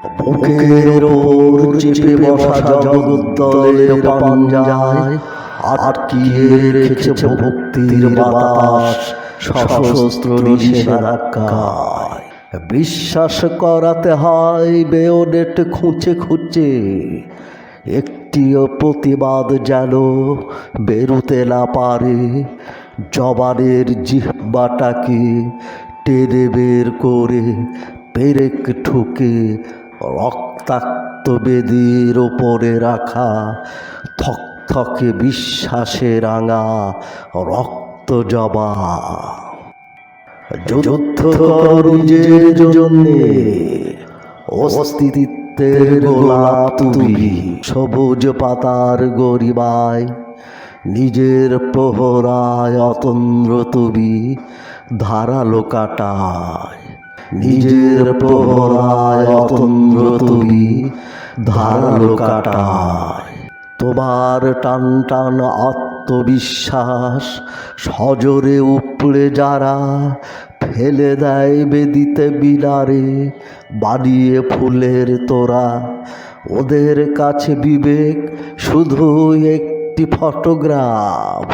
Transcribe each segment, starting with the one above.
বুকের ওপর চেপে বসা জগদ্দলের পাঞ্জায় আটকিয়ে রেখেছে ভক্তির বাতাস সশস্ত্র নিষেধাজ্ঞায়। বিশ্বাস করাতে হয় বেয়োনেট খুঁচে খুঁচে, একটিও প্রতিবাদ যেন বেরুতে না পারে। জবানের জিহ্বাটাকে টেনে বের করে পেরেক ঠুকে রক্তাক্ত বেদির ওপরে রাখা থকথকে বিশ্বাসে রাঙা রক্ত জবা। যুদ্ধ কর নিজের জন্যে, অস্তিত্বের গোলাপ তুমি সবুজ পাতার গরিমায়। নিজের প্রহরায় অতন্দ্র তুমি ধারালো কাটায়। নিজের প্রহরায় অতন্দ্র তুমি ধারালো কাটায়। তোমার টান টান আত্মবিশ্বাস সজোরে উপড়ে যারা ফেলে দেয় বেদিতে বিনারে বানিয়ে ফুলের তোরা। ওদের কাছে বিবেক শুধু একটি ফটোগ্রাফ,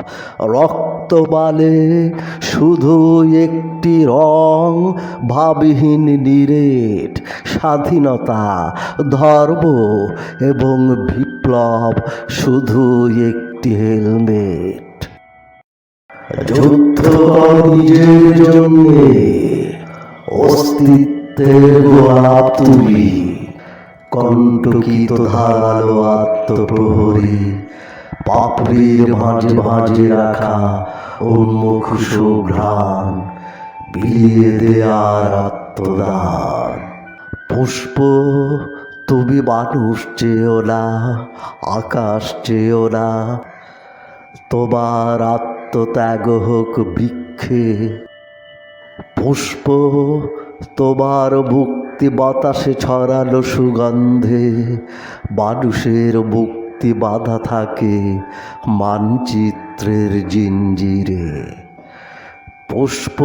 রক্ত বালে শুধু একটি রং, ভাবহীন নিরেট স্বাধীনতা, ধর্ম এবং বিপ্লব শুধু একটি হেলমেট। যুদ্ধ নিজের জন্যে, অস্তিত্বের গোলাপ তুমি কণ্টকিত ধারালো আত্মপ্রহরী। পাপড়ির ভাঁজে ভাঁজে রাখা উন্মুখ সুঘ্রাণ বিলিয়ে দেয়ার আত্মদান। পুষ্প তুমি মানুষ চেয়েও না, আকাশ চেয়েও না। তোমার আত্মত্যাগ হোক বৃক্ষে। পুষ্প তোমার মুক্তি বাতাসে ছড়ানো সুগন্ধে। মানুষের মুক্তি বাধা থাকে মানচিত্রের জিঞ্জিরে। পুষ্প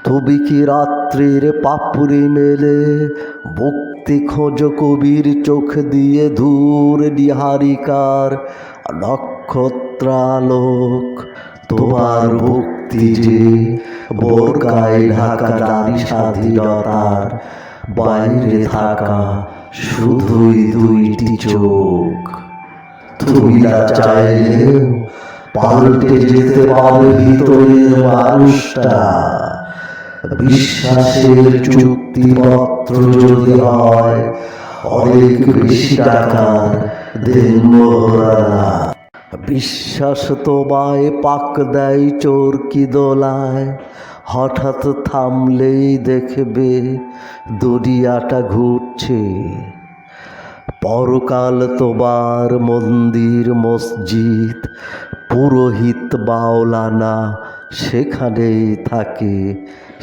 তুমি কি রাত্রির পাপড়ি মেলে মুক্তি খোঁজ কবির চোখ দিয়ে দূর নিহারিকার নক্ষত্রালোক। তোমার মুক্তি যে বোরকায় ঢাকা নারী স্বাধীনতার বাইরে থাকা শুধুই দুইটি চোখ। তুমি না চাইলেও পাল্টে যেতে পারে ভিতরের মানুষটা। বিশ্বাসের চুক্তিপত্র যদি হয় অনেক বেশি টাকার দেন মোহরানা। বিশ্বাস তোমায় পাক দেয় চোরকি দোলায়। হঠাৎ থামলেই দেখবে দুনিয়াটা ঘুরছে। পরকাল তোমার মন্দির মসজিদ, পুরোহিত মাওলানা সেখানেই থাকে,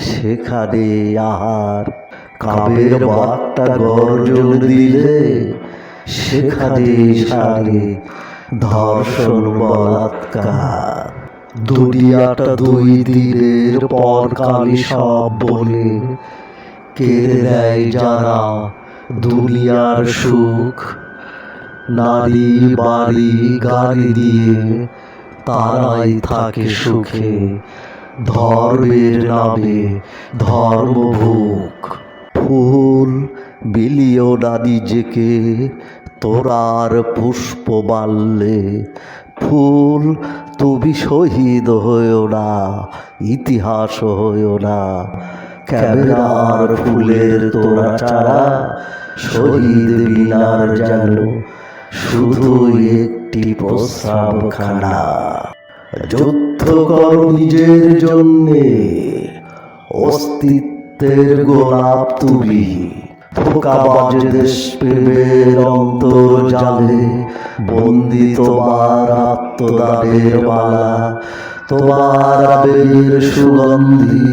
সেখানে আহার। কাবের বাঘটা গর্জন দিলে সেখানে সারে ধর্ষণ বলাৎকার। দুনিয়াটা দুই দিনের পর কালি সব বলে কেড়ে দেয় যারা দুনিয়ার সুখ। নারী বাড়ি গাড়ি দিয়ে তারাই থাকে সুখে, ধর্মের নামে ধর্মভোগ। ফুল বিলিও না নিজেকে তোরার পুষ্প বাললে। ফুল তুমি শহীদ হয়েও না, ইতিহাস হয়েও না। ক্যামেরার ফুলের তোরা চারা শহীদ মিনার যেন শুধু একটি প্রস্রাবখানা। যুদ্ধ কর নিজের জন্যে, অস্তিত্বের গোলাপ তুমি। ধোঁকাবাজ দেশ প্রেমের অন্তর্জালে বন্দি তোমার আত্মদানের মালা। তোমার আবেগের সুগন্ধি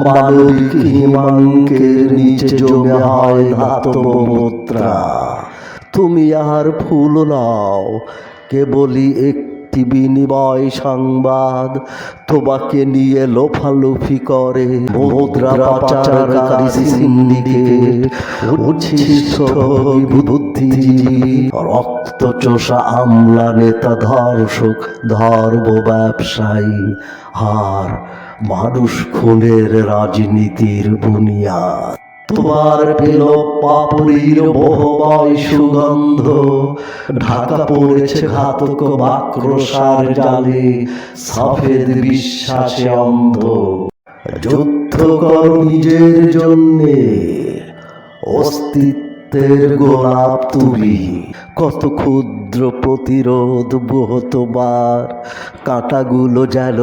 মানবিক হিমাঙ্কের নিচে জমে হয় ধাতব মুদ্রা। তুমি আর ফুল নাও, কেবলই একটি ব্যক্তি বিনিময় সংবাদ তোমাকে নিয়ে লোফালুফি করে মুদ্রা পাচারকারী সিন্ডিকেট, উচ্ছিষ্ট বুদ্ধিজীবী, রক্তচোষা আমলা নেতা, ধর্ষক, ধর্ম ব্যবসায়ী আর মানুষ খুনের রাজনীতির বুনিয়াদ। তোমার পেল পাপড়ির বহুময় সুগন্ধ, ঢাকা পড়েছে ঘাতক বাক্রসার জালে, সফেদ বিশ্বাসে অন্ধ। যুদ্ধ কর নিজের জন্যে, অস্তিত্বের গোলাপ তুমি। কত ক্ষুদ্র প্রতিরোধ তোমার, কাঁটাগুলো যেন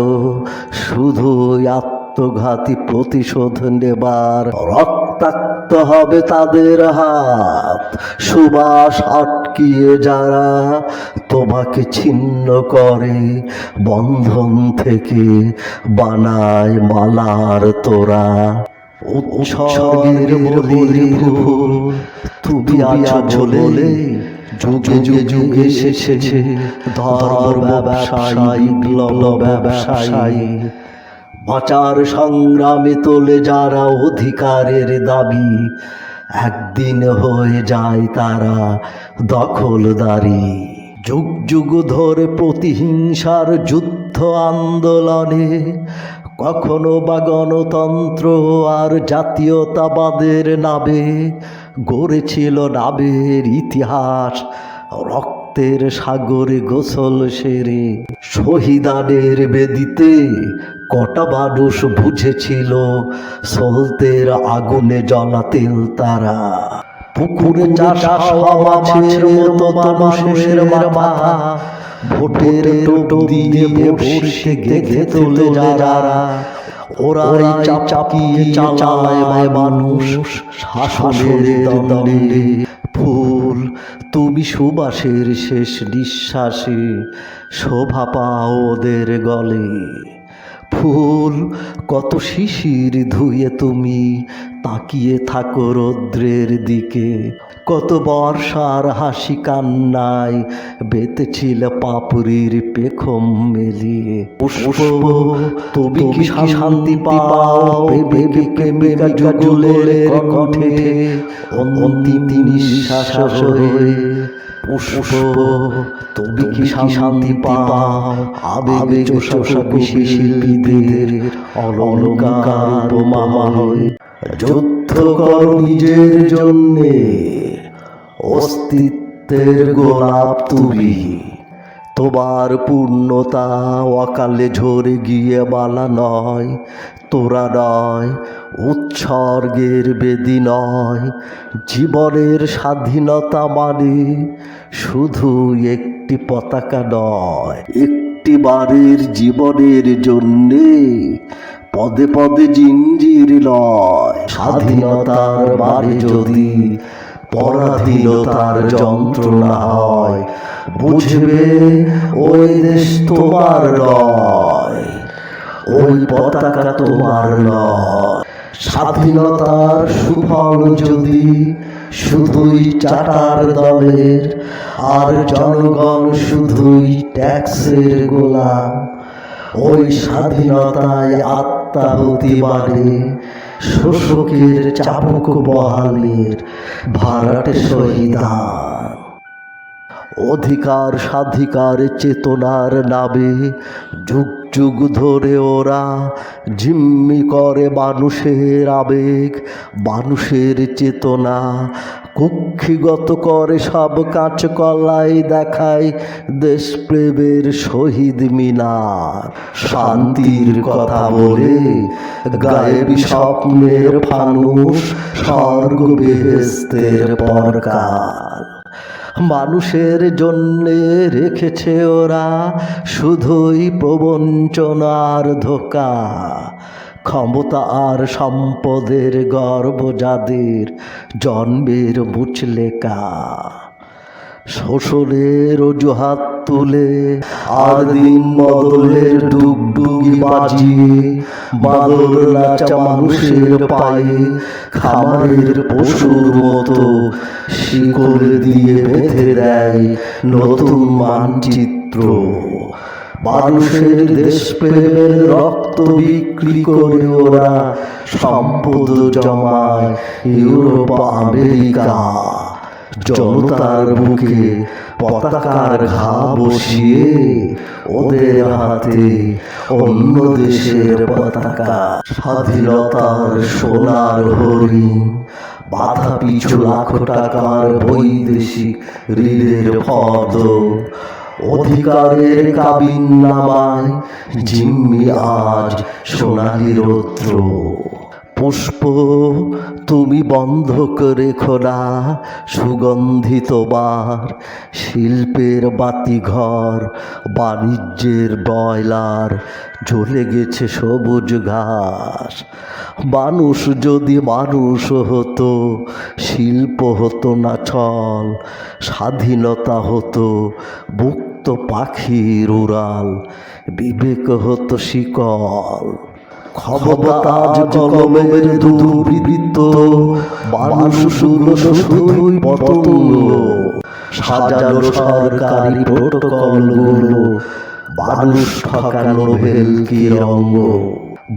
শুধু আত্মঘাতী প্রতিশোধ নেবার। রক্তাক্ত হবে তাদের হাত, সুবাস আটকিয়ে যারা তোমাকে ছিন্ন করে বন্ধন থেকে, বানায় মালার তোরা। উৎসর্গের বলির ফুল তুমি আছো বলে যুগে যুগে এসেছে ধর্ম ব্যবসায়ী, বিপ্লব ব্যবসায়ী। বাঁচার সংগ্রামে তোলে যারা অধিকারের দাবি, একদিন হয়ে যায় তারা দখলদারি। যুগ যুগ ধরে প্রতিহিংসার যুদ্ধ আন্দোলনে কখনো বা গণতন্ত্র আর জাতীয়তাবাদের নামে গড়েছিল নামের ইতিহাস। রক্তের সাগরে গোসল সেরে শহীদানের বেদিতে কটা মানুষ বুঝেছিল সলতের আগুনে জ্বলা তেল তারা। পুকুরে চাষ হওয়া মাছের মতো মানুষের মাথা ভোটের টোপ দিয়ে বসে গেঁথে তোলে যারা, ওরাই চাপিয়ে চালায় মানুষ শাসনের দণ্ডে। ফুল তুমি সুবাসের শেষ নিঃশ্বাসে শোভা পাও ওদের গলে। ফুল কত শিশির ধুয়ে তুমি তাকিয়ে থাকো রৌদ্রের দিকে, কত বর্ষার হাসি কান্নায় বেতেছিল পাপড়ির পেখম মেলিয়ে। পুষ্প তুমি কি শান্তি পাও প্রেমিকা যুগলের কণ্ঠে অন্তিম নিঃশ্বাস হয়ে। পুষ্প তুমি কি শান্তি পাও আবেগে চোষা শিল্পীদের অলংকার বোমা হয়ে। যুদ্ধ কর নিজের জন্যে, অস্তিত্বের গোলাপ তুমি। তোমার পূর্ণতা অকালে ঝরে গিয়ে বালা নয়, তোরা নয়, উৎসর্গের বেদি নয়। জীবনের স্বাধীনতা মানে শুধু একটি পতাকা নয়, একটি বারের জীবনের জন্যে পদে পদে জিঞ্জির লয়। স্বাধীনতার বারে যদি পরাধীনতার যন্ত্রণা হয়, বুঝবে ওই দেশ তোমার নয়, ওই পতাকা তোমার নয়। স্বাধীনতার সুফল যদি শুধুই চাটার দলের, আর জনগণ শুধুই ট্যাক্সের গোলাম, ওই স্বাধীনতায় আত্মাহুতি বাড়ে শোষকের চাবুক বহালের ভাড়াটে শহীদান। অধিকার স্বাধিকার চেতনার নামে যুগ যুগ ধরে ওরা জিম্মি করে মানুষের আবেগ, মানুষের চেতনা কুক্ষিগত করে সব কাঁচকলায় দেখায় দেশপ্রেমের শহীদ মিনার। শান্তির কথা বলে গায়েবী স্বপ্নের ফানুষ, স্বর্গ বেহেশতের পরকাল। মানুষের জন্যে রেখেছে ওরা শুধুই প্রবঞ্চনার ধোঁকা, ক্ষমতা আর সম্পদের গর্ব যাদের জন্মের মুচলেকা। শোষণের অজুহাত তুলে আর দিন বদলের ডুগডুগি বাজিয়ে বাদল নাচা মানুষের পায়ে খামারের পশুর মতো শিকল দিয়ে বেঁধে দেয় নতুন মানচিত্র। মানুষের দেশপ্রেমের রক্ত বিক্রি করে ওরা সম্পদ জমায় ইউরোপ আমেরিকা। জনতার বুকে পতাকার ঘা বসিয়ে ওদের হাতে অন্য দেশের পতাকা। স্বাধীনতার সোনার হরিণ, বাধা পিছু লাখ টাকার বৈদেশিক ঋণের ফর্দ, অধিকারের কাবিন নামায় জিম্মি আজ সোনালি রৌদ্র। পুষ্প তুমি বন্ধ করে খোলা সুগন্ধিত বার, শিল্পের বাতিঘর বাণিজ্যের বয়লার, জ্বলে গেছে সবুজ ঘাস। মানুষ যদি মানুষ হতো, শিল্প হতো না ছল, স্বাধীনতা হতো মুক্ত পাখির উড়াল, বিবেক হতো শিকল। ক্ষমতাজ কলমের দুর্বৃত্ত মানুষগুলো শুধুই পতঙ্গ, সাজানো সরকারি প্রোটোকলগুলো মানুষ ঠকানো ভেলকির অঙ্গ।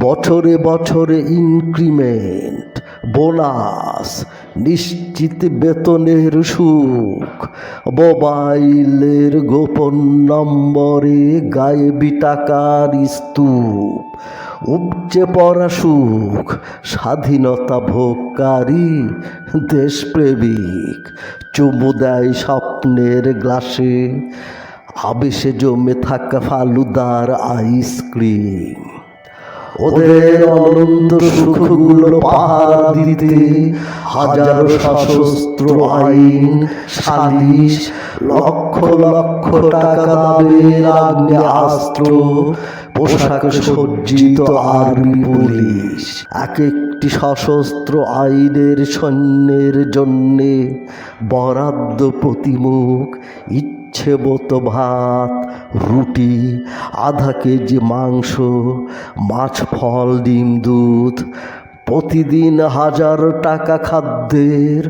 বছরে বছরে ইনক্রিমেন্ট, বোনাস, নিশ্চিত বেতনের সুখ, মোবাইলের গোপন নম্বরে গায়েবী টাকার স্তূপ, উপচে পড়া সুখ, স্বাধীনতা ভোগকারী দেশপ্রেমিক চুমু দেয় স্বপ্নের গ্লাসে, আবেশে জমে থাকা ফালুদার আইসক্রিম। ওদের অনন্ত সুখগুলো পাহারা দিতে হাজারো সশস্ত্র আইন সালিশ, লক্ষ লক্ষ টাকা দামের আগ্নেয়াস্ত্র, পোশাক সজ্জিত আর্মি পুলিশ। এক একটি সশস্ত্র আইনের সৈন্যের জন্যে বরাদ্দ প্রতিমুখ ইচ্ছে মতো ভাত, রুটি, আধা কেজি মাংস, মাছ, ফল, ডিম, দুধ। প্রতিদিন হাজার টাকা খাদ্যের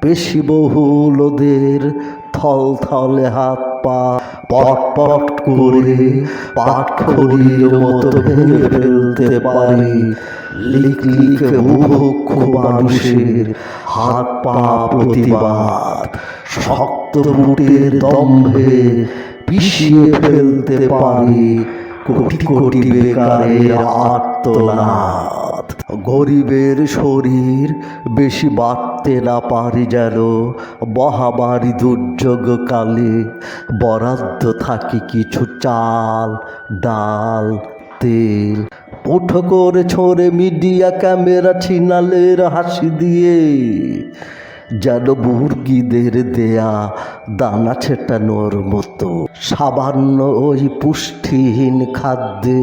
পেশিবহুল ওদের থল থলে হাত পা পট পট করে পাটখড়ির মতো ভেঙে ফেলতে পারে লিক লিকে বুভুক্ষ মানুষের হাত পা প্রতিবাদ। শক্ত বুটের দম্ভে পিষিয়ে ফেলতে পারে কোটি কোটি বেকারের আর্তনাদ। গরিবের শরীর বেশি বাড়তে না পারে যেন মহামারী দুর্যোগ কালে বরাদ্দ থাকে কিছু চাল, ডাল, তেল। উঠো করে ছোড়ে মিডিয়া ক্যামেরা ছিনালের হাসি দিয়ে, যেন মুরগিদের দেয়া দানা ছেটানোর মতো। সামান্য ওই পুষ্টিহীন খাদ্যে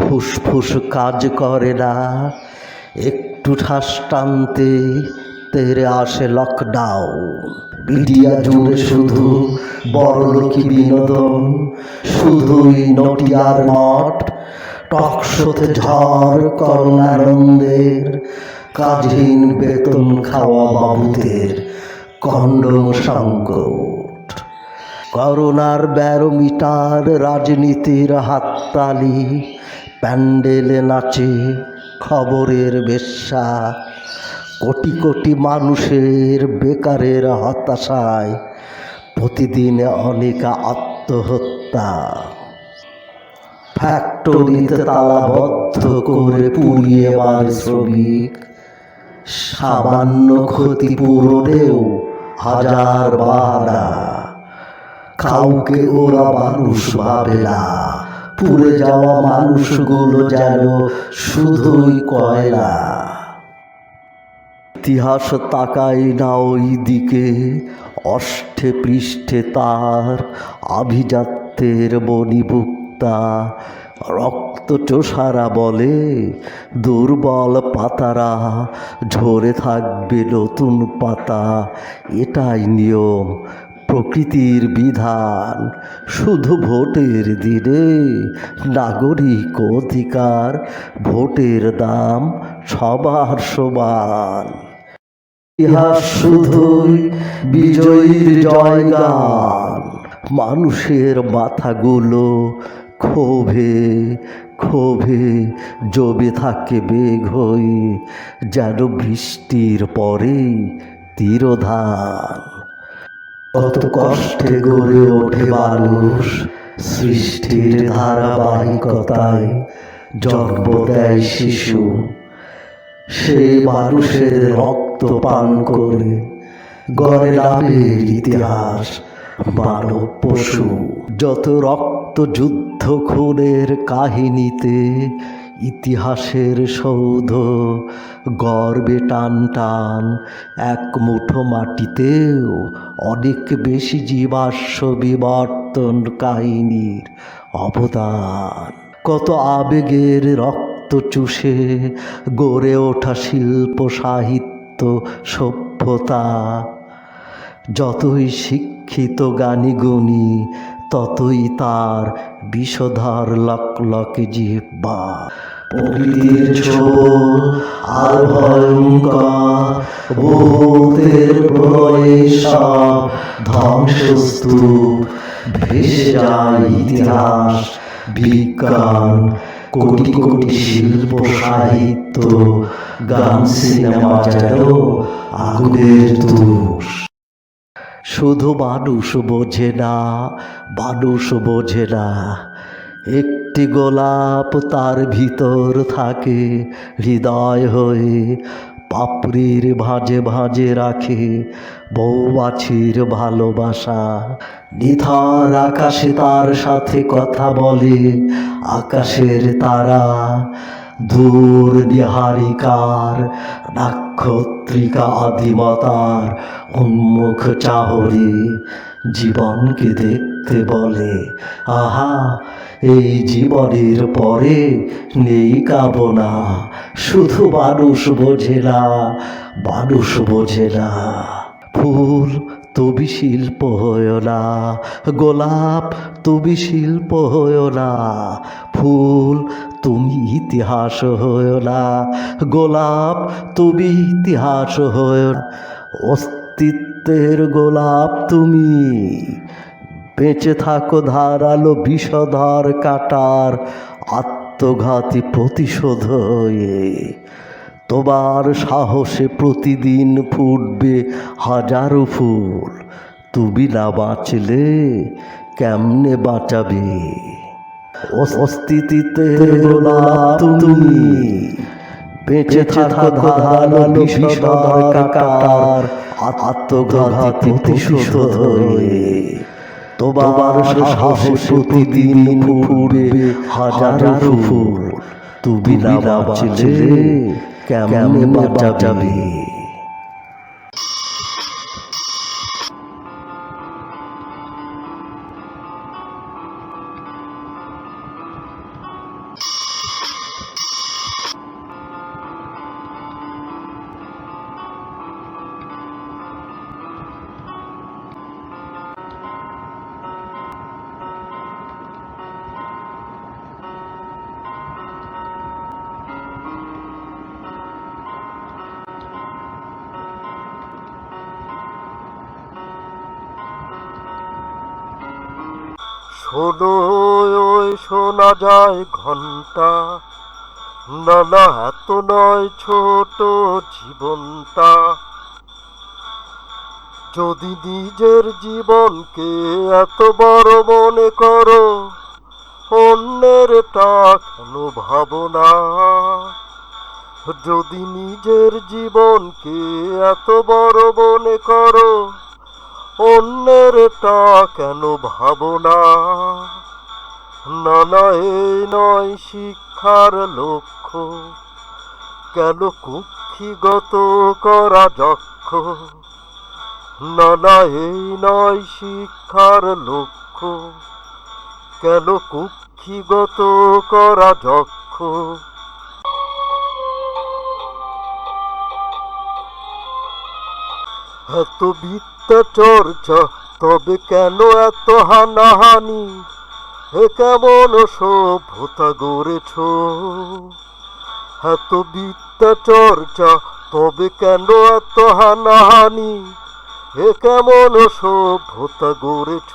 ফুসফুস কাজ করে না, একটু ঠাস টানতে তেরে আসে লকডাউন। মিডিয়া জুড়ে শুধু বড়লোকি বিনোদন, শুধুই নটিয়ার মঠ, টকশোতে ঝড় করুণানন্দের, কাজহীন বেতন খাওয়া বাবুদের কন্ডম সংকট। করোনার ব্যারোমিটার রাজনীতির হাততালি, প্যান্ডেলে নাচে খবরের বেশ্যা। কোটি কোটি মানুষের বেকারের হতাশায় প্রতিদিন অনেক আত্মহত্যা। ফ্যাক্টরিতে তালাবদ্ধ করে পুড়িয়ে মারে শ্রমিক, সামান্য ক্ষতিপূরণেও হাজার বাধা। কাউকে ওরা মানুষ ভাবে না, পুড়ে যাওয়া মানুষগুলো যেন শুধুই কয়লা। ইতিহাস তাকায় না ওই দিকে, অষ্ঠে পৃষ্ঠে তার আভিজাত্যের বনিবুক্তা। রক্ত চোষারা বলে দুর্বল পাতারা ঝরে থাকবে নতুন পাতা, এটাই নিয়ম, প্রকৃতির বিধান। শুধু ভোটের দিনে নাগরিক অধিকার, ভোটের দাম সবার সমান। ইতিহাস শুধুই বিজয়ীর জয়গান, মানুষের মাথাগুলো ক্ষোভে ক্ষোভে জমে থাকে বেগ হয়ে, যেন বৃষ্টির পরেই তিরোধান। কত কষ্টে গড়ে ওঠে মানুষ, সৃষ্টির ধারাবাহিকতায় জন্ম দেয় শিশু। সে মানুষের রক্ত পান করে গড়ে নামের ইতিহাস মানব পশু। যত রক্ত যুদ্ধ খুনের কাহিনীতে ইতিহাসের সৌধ গর্বে টান টান, এক মুঠো মাটিতেও অনেক বেশি জীবাশ্ম বিবর্তন কাহিনীর অবদান। কত আবেগের রক্ত চুষে গড়ে ওঠা শিল্প সাহিত্য সভ্যতা। যতই শিক্ষিত জ্ঞানী গুণী, ততই তার বিষধর লকলকে জিহ্বা। প্রকৃতির ছোল আর ভয়ঙ্কর ভূতের প্রলয়ে সব ধ্বংসস্তূপ ভেসে যায় ইতিহাস বিজ্ঞান, কোটি কোটি শিল্প সাহিত্য, গান সিনেমা যেন আগুনের দোষ। শুধু মানুষ বোঝে না, মানুষ বোঝে না। একটি গোলাপ তার ভিতর থাকে হৃদয় হয়ে, পাপড়ির ভাঁজে ভাঁজে রাখে বউবাছির ভালোবাসা। নিথর আকাশে তার সাথে কথা বলে আকাশের তারা, দূর নিহারিকার নক্ষত্রিকা আদিমতার উন্মুখ চাহরে জীবনকে দেখতে বলে, আহা এই জীবনের পরে নেই কামনা। শুধু মানুষ বোঝে না, মানুষ বোঝে না। ফুল তুমি শিল্প হয়েও না, গোলাপ তুমি শিল্প হয়েও না। ফুল তুমি ইতিহাস হয়েও না, গোলাপ তুমি ইতিহাস হয়েও না। অস্তিত্বের গোলাপ তুমি, বেঁচে থাকো ধারালো বিষধর কাটার আত্মঘাতী প্রতিশোধ হয়ে। তোমার সাহসে প্রতিদিন ফুটবে হাজারো ফুল, তুমি না বাঁচলে কেমনে বাঁচাবে? অস্তিত্বের গোলাপ তুমি, বেঁচে থাকো ধারালো বিষধর কাটার আত্মঘাতী প্রতিশোধ হয়ে। তোমার সাহসে প্রতিদিন ফুটবে হাজারো ফুল, তুমি না বাঁচলে কেমনে বাঁচাবে? শোনো ওই শোনা যায় ঘন্টা, না না এত নয় ছোট জীবনটা। যদি নিজের জীবনকে এত বড় মনে করো, অন্যেরটা কেন ভাবো না? যদি নিজের জীবনকে এত বড় মনে করো, অন্যেরটা কেন ভাবো না? না না এই নয় শিক্ষার লক্ষ্য, কেন কুক্ষিগত করা যক্ষ? না না এই নয় শিক্ষার লক্ষ্য, কেন কুক্ষিগত করা যক্ষ? এত বিদ্যা চর্চা তবে কেন এত হানাহানি? এ কেমন সভ্যতা গড়েছ? এত বিদ্যা চর্চা তবে কেন এত হানাহানি? এ কেমন সভ্যতা গড়েছ?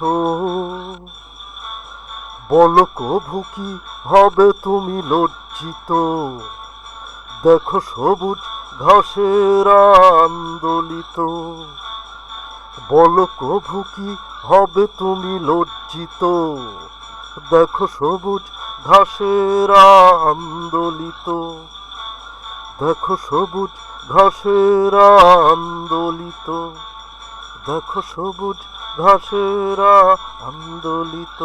বলো কভু কি হবে তুমি লজ্জিত? দেখো সবুজ ঘাসের আন্দোলিত। বলো কভু কি হবে তুমি লজ্জিত? দেখো সবুজ ঘাসের আন্দোলিত। দেখো সবুজ ঘাসের আন্দোলিত। দেখো সবুজ ঘাসের আন্দোলিত।